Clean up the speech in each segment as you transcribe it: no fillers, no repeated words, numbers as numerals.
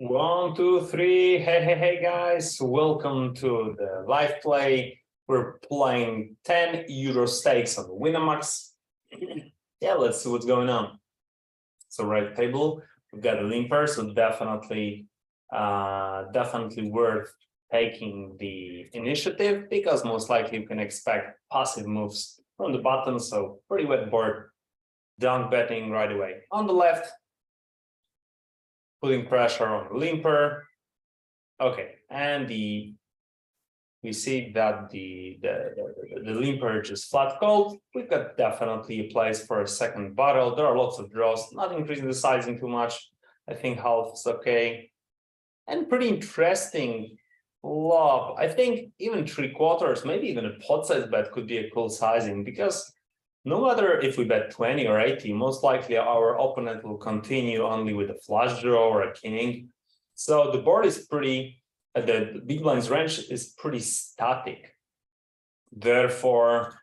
One, two, three. Hey, guys. Welcome to the live play. We're playing 10 euro stakes on Winamax. Yeah, let's see what's going on. So right table, we've got a Limpers, so definitely worth taking the initiative because most likely you can expect passive moves from the button. So pretty wet board, dunk betting right away. On the left, putting pressure on the limper. Okay, and we see that the limper just flat called. We've got definitely a place for a second barrel. There are lots of draws, not increasing the sizing too much. I think half is okay. And pretty interesting flop. I think even 3/4, maybe even a pot size bet could be a cool sizing because no matter if we bet 20 or 80, most likely our opponent will continue only with a flush draw or a king. So the board is pretty, the big blind's range is pretty static. Therefore,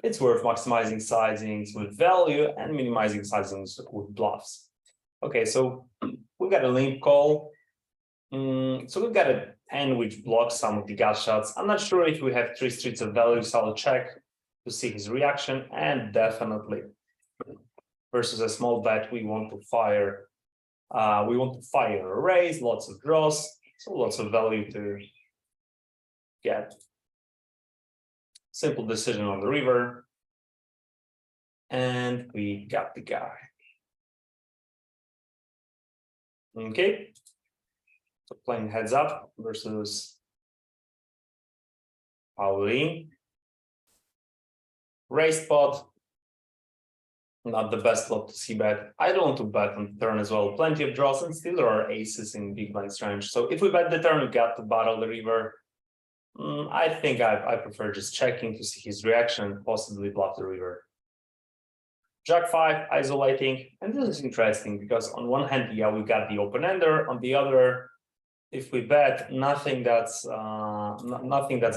it's worth maximizing sizings with value and minimizing sizings with bluffs. Okay, so we've got a limp call. So we've got a 10 which blocks some of the gut shots. I'm not sure if we have 3 streets of value, so I'll check to see his reaction, and definitely versus a small bet we want to fire a raise, lots of draws, so lots of value to get. Simple decision on the river, and we got the guy. Okay, so playing heads up versus Pauli. Raise pot, not the best flop to see bet. I don't want to bet on the turn as well. Plenty of draws, and still there are aces in big blind's range. So if we bet the turn, we got to battle the river. I think I prefer just checking to see his reaction and possibly bluff the river. Jack 5 isolating, and this is interesting because on one hand, yeah, we got the open ender. On the other, if we bet nothing that's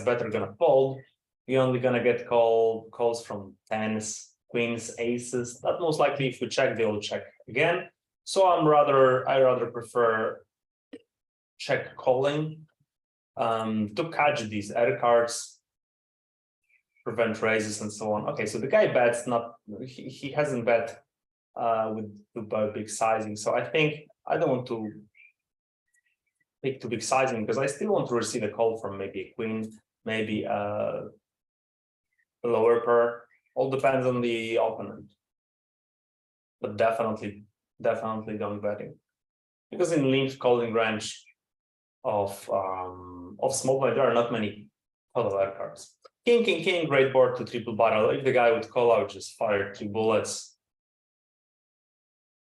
better gonna fold, we're only gonna get calls from tens, queens, aces. That most likely, if we check, they will check again. So I rather prefer check calling to catch these air cards, prevent raises and so on. Okay, so the guy bets not, he hasn't bet with too big sizing. So I think I don't want to pick too big sizing because I still want to receive a call from maybe a queen, maybe a lower pair. All depends on the opponent, but definitely don't betting because in linked calling range of small blind there are not many total air cards. King, great board to triple barrel. If the guy would call, I would just fire 3 bullets.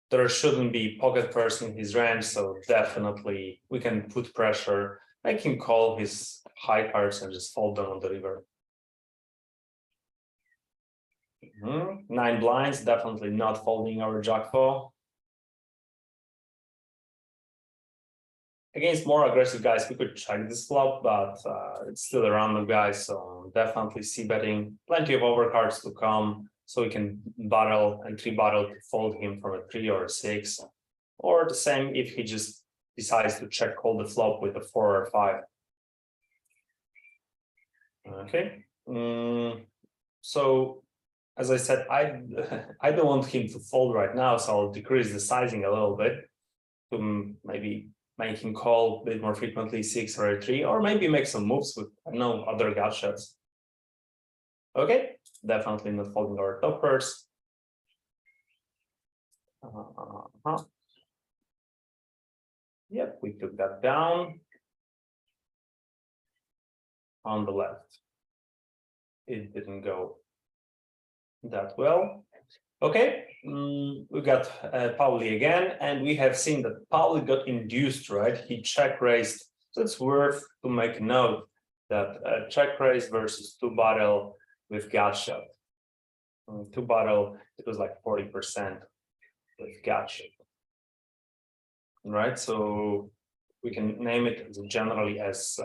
There shouldn't be pocket pairs in his range, so definitely we can put pressure, make him call his high cards and just fold them on the river. 9 blinds, definitely not folding our jack 4. Against more aggressive guys, we could check this flop, but it's still a random guy, so definitely c-betting. Plenty of overcards to come, so we can barrel and 3 barrel to fold him from a 3 or a 6, or the same if he just decides to check call the flop with a 4 or 5. Okay, so as I said, I don't want him to fold right now, so I'll decrease the sizing a little bit to maybe make him call a bit more frequently 6 or a 3, or maybe make some moves with, I don't know, other gut shots. Okay, definitely not folding our top pairs. Yep, we took that down. On the left, it didn't go that well. Okay, we got Pauli again, and we have seen that Pauli got induced, right? He check raised, so it's worth to make note that check raise versus 2 barrel with gut shot. 2 barrel, it was like 40% with gut shot, right? So we can name it generally as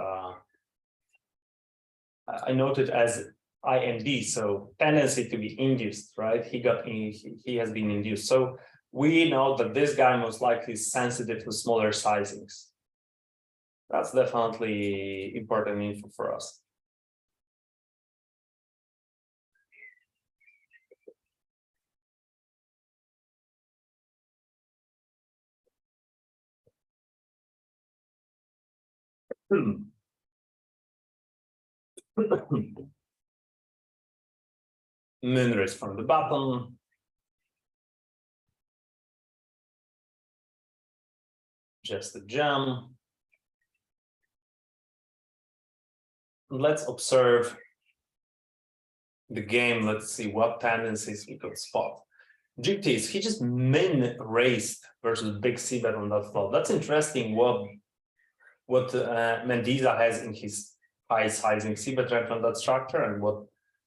I noted as IND, so tendency to be induced, right? He has been induced. So we know that this guy most likely is sensitive to smaller sizings. That's definitely important info for us. Moon race from the bottom. Just a gem. Let's observe the game. Let's see what tendencies we could spot. GTs, he just min raced versus big C bet on that flop. That's interesting. What Mendiza has in his high sizing C bet range on that structure and what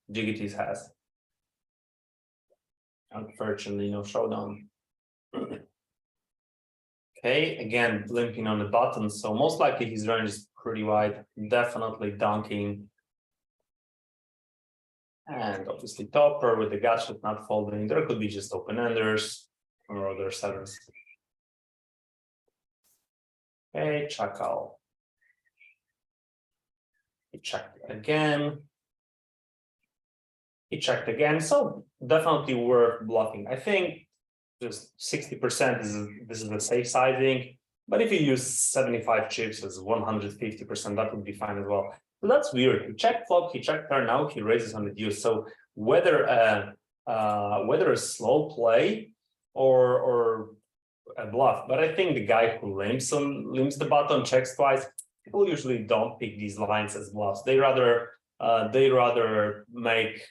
GTs has. Unfortunately, no showdown. Okay, again, limping on the button. So most likely his range is pretty wide, definitely dunking. And obviously topper with the gutshot not folding. There could be just open-enders or other sevens. Okay, check out. He checked again. He checked again. So definitely worth bluffing. I think just 60% this is the safe sizing. But if you use 75 chips as 150%, that would be fine as well. So that's weird. He checked flop, he checked turn, now he raises on the deuce. So whether a slow play or a bluff, but I think the guy who limps the button, checks twice, people usually don't pick these lines as bluffs. They rather make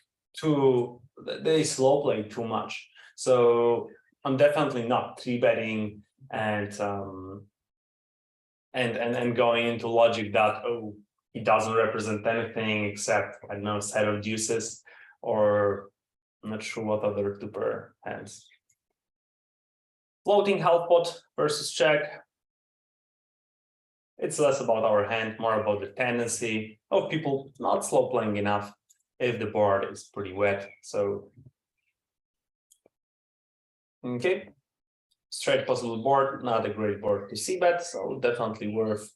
they slow play too much. So I'm definitely not 3-betting and going into logic that he doesn't represent anything except, I don't know, set of deuces, or I'm not sure what other super hands. Floating half pot versus check. It's less about our hand, more about the tendency of people not slow playing enough if the board is pretty wet. So okay, straight possible board, not a great board to see bet, so definitely worth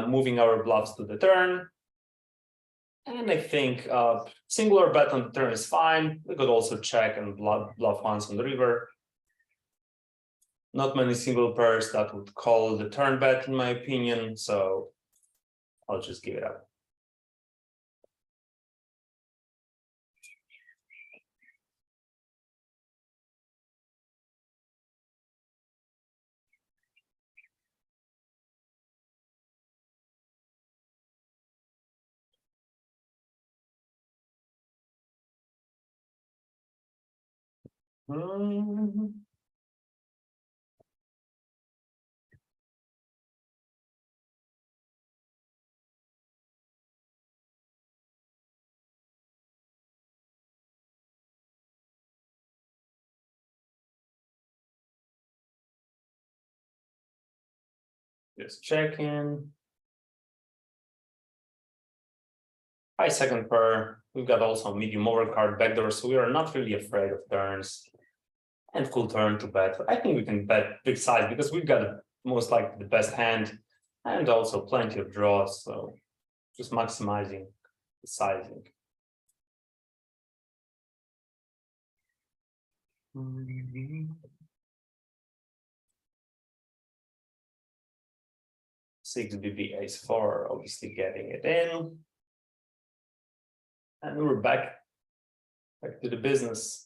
moving our bluffs to the turn. And I think singular bet on the turn is fine. We could also check and bluff once on the river. Not many single pairs that would call the turn bet, in my opinion, so I'll just give it up. Just checking. High second pair. We've got also medium overcard backdoor, so we are not really afraid of turns. And full turn to bet. I think we can bet big size because we've got most likely the best hand and also plenty of draws. So just maximizing the sizing. Six BB ace 4, obviously getting it in. And we're back to the business.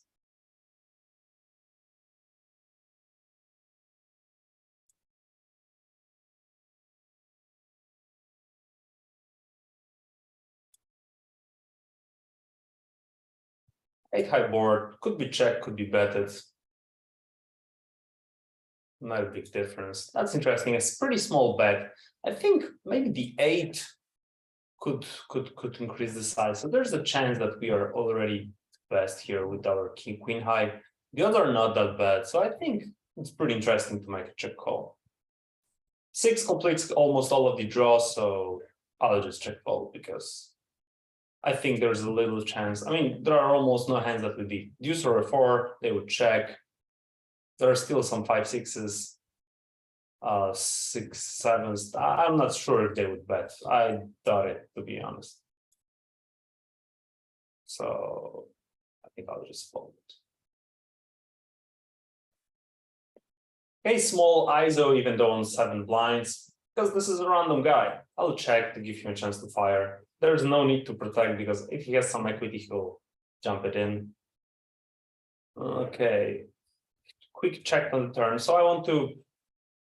Eight high board, could be checked, could be betted. Not a big difference. That's interesting. It's a pretty small bet. I think maybe the 8 could increase the size. So there's a chance that we are already best here with our king queen high. The other are not that bad. So I think it's pretty interesting to make a check call. 6 completes almost all of the draws, so I'll just check call because I think there's a little chance. I mean, there are almost no hands that would be deuce or a 4, they would check. There are still some 5-6s, 6-7s. I'm not sure if they would bet. I doubt it, to be honest. So I think I'll just fold. Okay, small ISO, even though on 7 blinds, because this is a random guy. I'll check to give him a chance to fire. There's no need to protect because if he has some equity, he'll jump it in. Okay, quick check on the turn. So I want to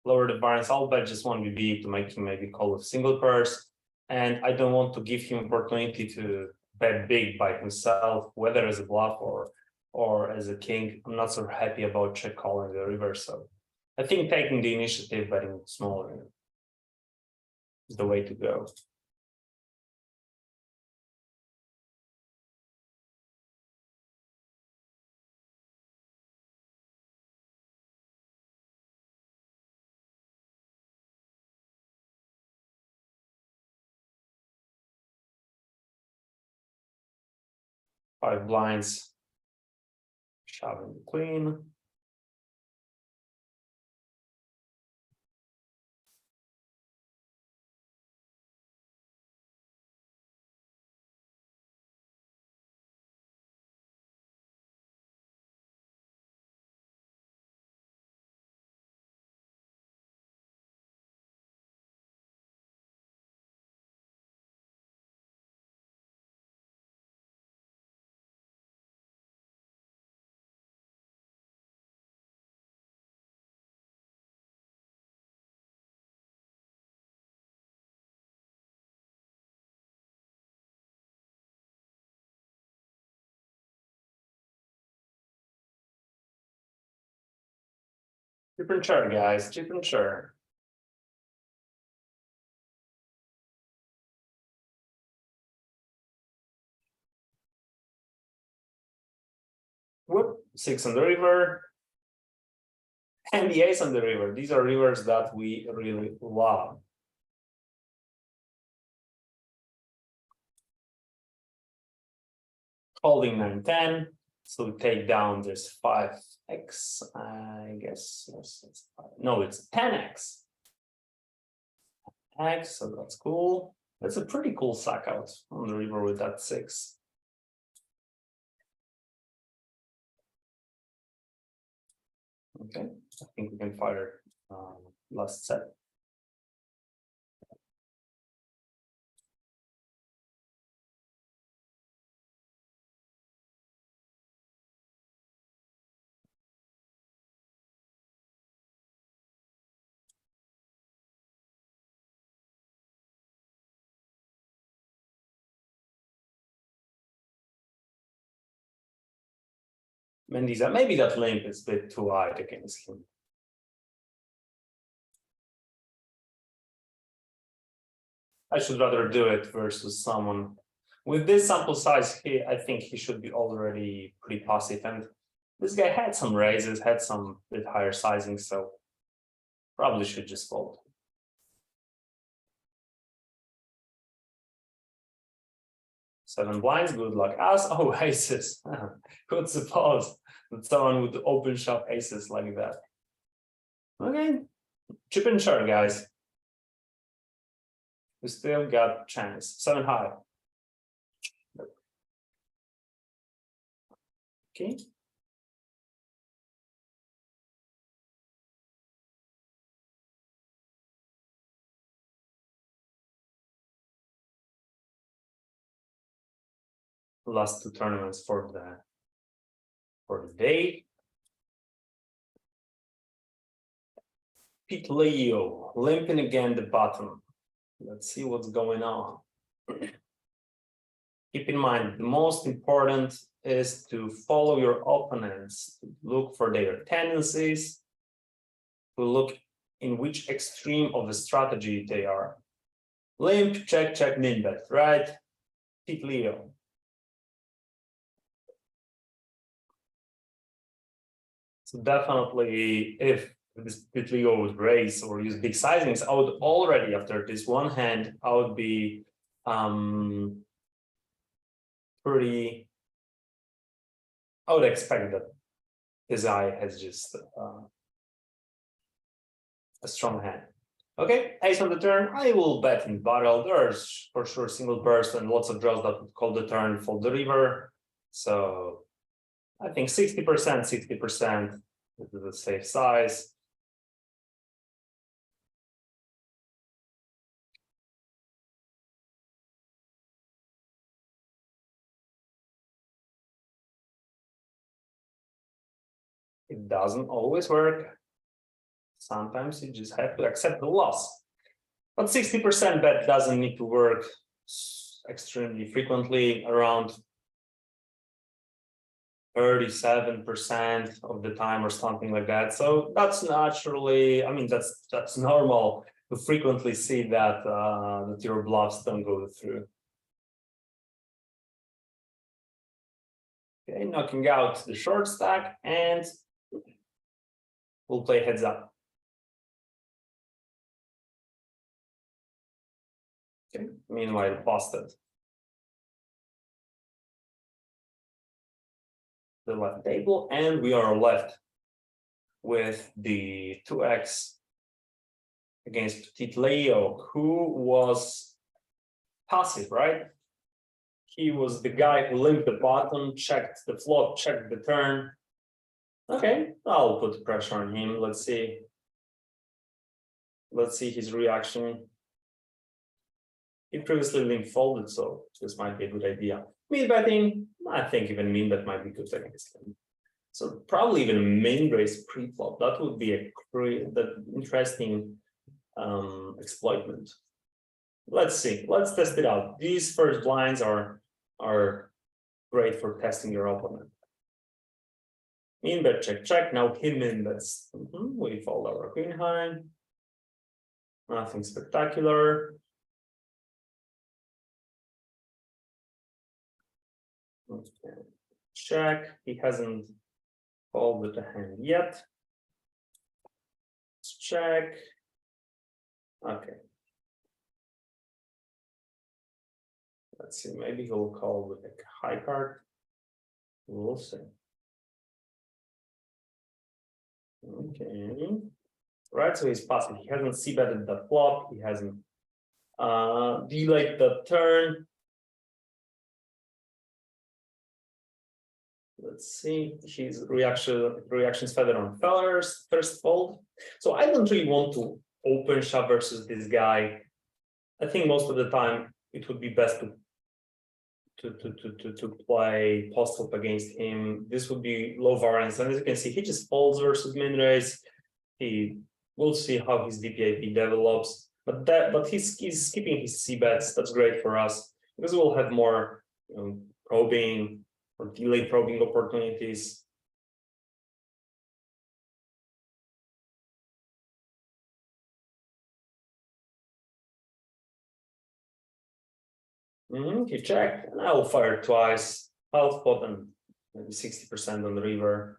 lower the variance. I'll bet just 1 BB to make him maybe call with single pairs. And I don't want to give him opportunity to bet big by himself, whether as a bluff or as a king. I'm not so happy about check calling the river. So I think taking the initiative, betting smaller is the way to go. Five blinds, shoving the queen. Different chart, guys, different chart. Whoop, 6 on the river. And the ace on the river. These are rivers that we really love. Holding 9-10. So we take down this 5x, I guess. Yes, it's 5. No, it's 10x. X, so that's cool. That's a pretty cool sack out on the river with that 6. Okay, I think we can fire last set. Mendiza, maybe that limp is a bit too wide against him. I should rather do it versus someone with this sample size here. I think he should be already pretty passive, and this guy had some raises, had some bit higher sizing, so probably should just fold. Seven blinds, good luck. As oh, aces. Who'd suppose that someone would open shop aces like that? Okay, chip and chart, guys. We still got chance. 7 high. Okay. Last 2 tournaments for the day. Pete Leo limping again the bottom. Let's see what's going on. Keep in mind, the most important is to follow your opponents, to look for their tendencies, to look in which extreme of the strategy they are. Limp, check, check, min bet, right? Pete Leo. So definitely, if this Pete Leo would raise or use big sizings, I would already, after this one hand, I would be pretty, I would expect that this guy has just a strong hand. Okay, ace on the turn. I will bet in barrel. There's for sure single burst and lots of draws that would call the turn, fold the river. So I think 60%, 60% is the safe size. It doesn't always work. Sometimes you just have to accept the loss. But 60% bet doesn't need to work extremely frequently, around 37% of the time or something like that. So that's naturally, I mean, that's normal to frequently see that that your bluffs don't go through. Okay, knocking out the short stack, and we'll play heads up. Okay, meanwhile, posted the left table, and we are left with the 2x against Petit Leo, who was passive, right? He was the guy who limped the bottom, checked the flop, checked the turn. Okay, I'll put pressure on him. Let's see. Let's see his reaction. He previously limp folded, so this might be a good idea. Min betting, I think even min bet might be good against him. So probably even min raise pre-flop. That would be a interesting exploitment. Let's see. Let's test it out. These first blinds are great for testing your opponent. Min bet, check, check. Now he min bets. We fold our queen high. Nothing spectacular. Okay. Check. He hasn't folded the hand yet. Let's check. Okay. Let's see. Maybe he'll call with a high card. We'll see. Okay. Right. So he's passing. He hasn't c-betted the flop. He hasn't delayed the turn. Let's see, his reactions feather on feathers, first fold. So I don't really want to open shove versus this guy. I think most of the time it would be best to play post flop against him. This would be low variance, and as you can see, he just folds versus min raise. We'll see how his DPIP develops, but he's skipping his c bets. That's great for us because we'll have more probing or delayed probing opportunities. He checked, and I will fire twice, half pot and maybe 60% on the river.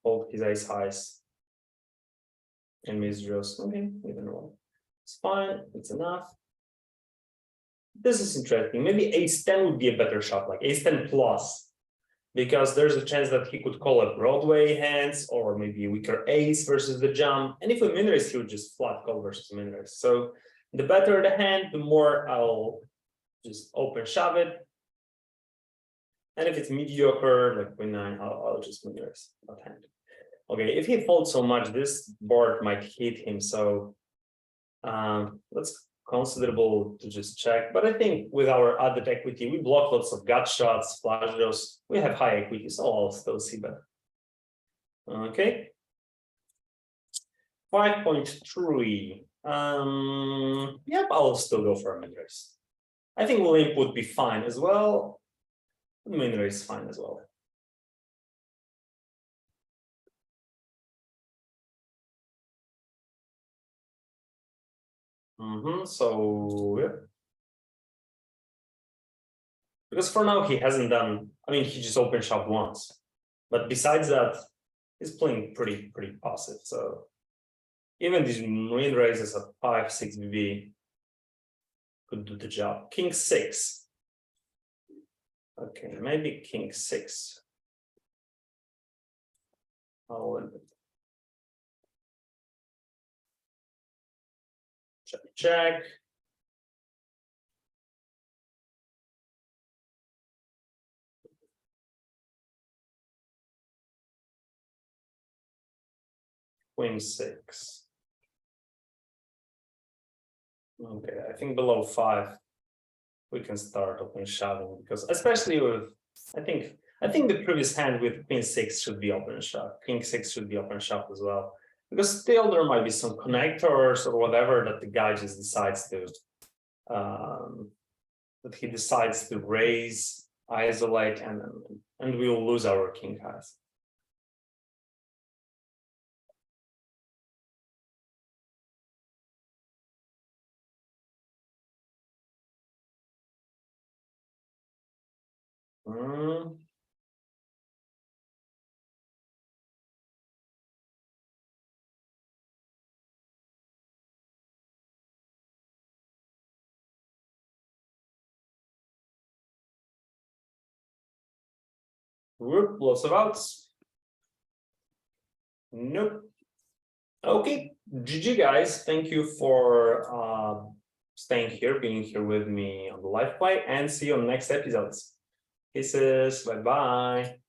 Fold his ace highs and misdraws. Okay, even one. It's fine, it's enough. This is interesting. Maybe ace 10 would be a better shot, like ace 10 plus, because there's a chance that he could call a Broadway hands or maybe a weaker ace versus the jump. And if we min raise, he would just flat call versus min raise. So the better the hand, the more I'll just open shove it. And if it's mediocre, like queen 9, I'll just min raise that hand. Okay, if he folds so much, this board might hit him. So that's considerable to just check. But I think with our added equity, we block lots of gut shots, flash draws. We have high equity, so I'll still see better. Okay. 5.3. Yep, I'll still go for a min raise. I think limp would be fine as well. Min raise is fine as well. So yeah. Because for now he hasn't done, I mean, he just opened shop once. But besides that, he's playing pretty passive. So even these min raises at 5-6 BB could do the job. King 6. Okay, maybe King 6. I'll limit. Check. Queen 6. Okay, I think below 5 we can start open shoving, because especially with I think the previous hand with Queen 6 should be open shove. King 6 should be open shove as well. Because still there might be some connectors or whatever that the guy just decides to raise, isolate, and we will lose our king has. Group, lots of outs. Nope. Okay, GG guys. Thank you for staying here, being here with me on the live play, and see you on the next episodes. Kisses, bye bye.